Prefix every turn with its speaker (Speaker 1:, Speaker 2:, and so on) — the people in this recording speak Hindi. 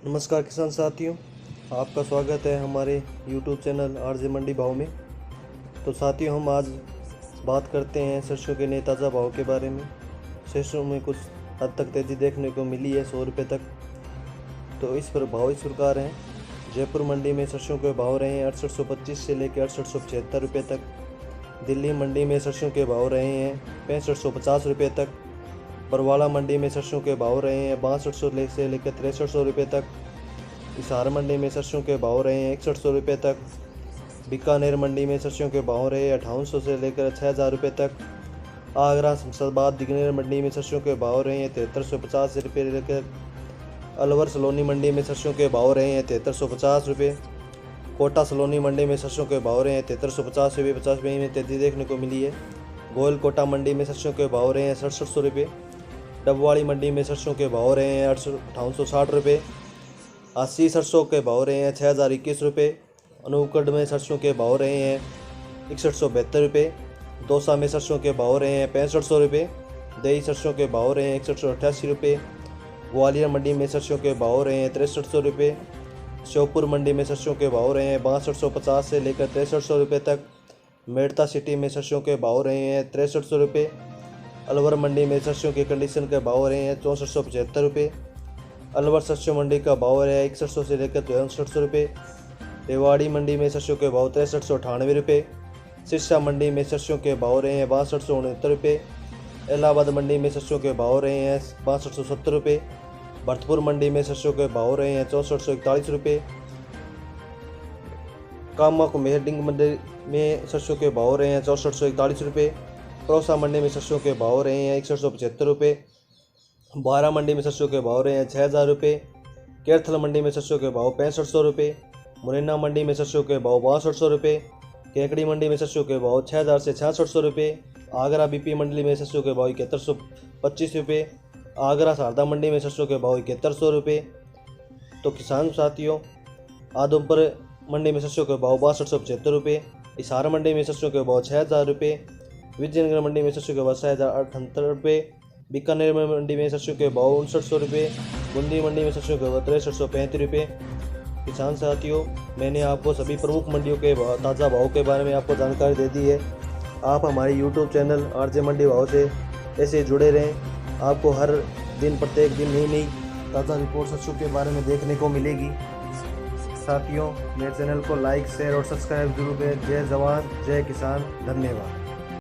Speaker 1: नमस्कार किसान साथियों, आपका स्वागत है हमारे YouTube चैनल आरजे मंडी भाव में। तो साथियों, हम आज बात करते हैं सरसों के नए ताज़ा भाव के बारे में। सरसों में कुछ हद तक तेज़ी देखने को मिली है 100 रुपये तक। तो इस पर भाव इस प्रकार हैं। जयपुर मंडी में सरसों के भाव रहे हैं 6825 से लेकर 6875 रुपये तक। दिल्ली मंडी में सरसों के भाव रहे हैं 6550 रुपये तक। बरवाला मंडी में सरसों के भाव रहे हैं 6200 से लेकर 6300 रुपये तक। हिसार मंडी में सरसों के भाव रहे हैं 6100 रुपये तक। बीकानेर मंडी में सरसों के भाव रहे 5800 से लेकर 6000 रुपये तक। आगरा शमशाबाद दिगनेर मंडी में सरसों के भाव रहे हैं 7350 रुपये लेकर। अलवर सलोनी मंडी में सरसों के भाव रहे हैं 7350 रुपये। कोटा सलोनी मंडी में सरसों के भाव रहे हैं 7350 रुपये। 50 रुपये में तेज़ी देखने को मिली है। गोयल कोटा मंडी में सरसों के भाव रहे हैं 6700 रुपये। डबवाड़ी मंडी में सरसों के भाव रहे हैं 5860 रुपये। अस्सी सरसों के भाव रहे हैं 6021 रुपये। अनूपगढ़ में सरसों के भाव रहे हैं 6172 रुपये। दौसा में सरसों के भाव रहे हैं 6500 रुपये। दही सरसों के भाव रहे हैं 6188 रुपये। ग्वालियर मंडी में सरसों के भाव रहे हैं 6300 रुपये। श्योपुर मंडी में सरसों के भाव रहे हैं 6250 से लेकर 6300 रुपये तक। मेड़ता सिटी में सरसों के भाव रहे हैं 6300 रुपये। अलवर मंडी में सरसों के कंडीशन के भाव रहे हैं 6475 रुपये। अलवर सरसों मंडी का भाव है 6100 से लेकर 6400 रुपये। रेवाड़ी मंडी में सरसों के भाव 6398 रुपये। सिरसा मंडी में सरसों के भाव रहे हैं 6269 रुपये। इलाहाबाद मंडी में सरसों के भाव रहे हैं 6270 रुपये। भरतपुर मंडी में सरसों के भाव रहे हैं 6441 रुपये। कामा कुमेहडिंग मंडी में सरसों के भाव रहे हैं 6441 रुपये। पड़ौसा मंडी में सरसों के भाव रहे हैं 6175 रुपये। बारा मंडी में सरसों के भाव रहे हैं 6000 रुपये। कैरथल मंडी में सरसों के भाव 6500 रुपये। मुरैना मंडी में सरसों के भाव 6200 रुपये। केकड़ी मंडी में सरसों के भाव 6000 से 6600 रुपये। आगरा बीपी मंडी में सरसों के भाव 7125 रुपये। आगरा शारदा मंडी में सरसों के भाव 7100 रुपये। तो किसान साथियों, आदमपुर मंडी में सरसों के भाव 6275 रुपये। हिसार मंडी में सरसों के भाव 6000 रुपये। विजयनगर मंडी में सरसों के भाव 6078 रुपये। बीकानेर मंडी में सरसों के भाव 5900 रुपये। बूंदी मंडी में सरसों के भाव 6335 रुपये। किसान साथियों, मैंने आपको सभी प्रमुख मंडियों के ताज़ा भाव के बारे में आपको जानकारी दे दी है। आप हमारे YouTube चैनल आरजे मंडी भाव से ऐसे जुड़े रहें। आपको हर दिन प्रत्येक दिन नई नई ताज़ा रिपोर्ट सरसों के बारे में देखने को मिलेगी। साथियों, मेरे चैनल को लाइक शेयर और सब्सक्राइब जरूर करें। जय जवान जय किसान, धन्यवाद।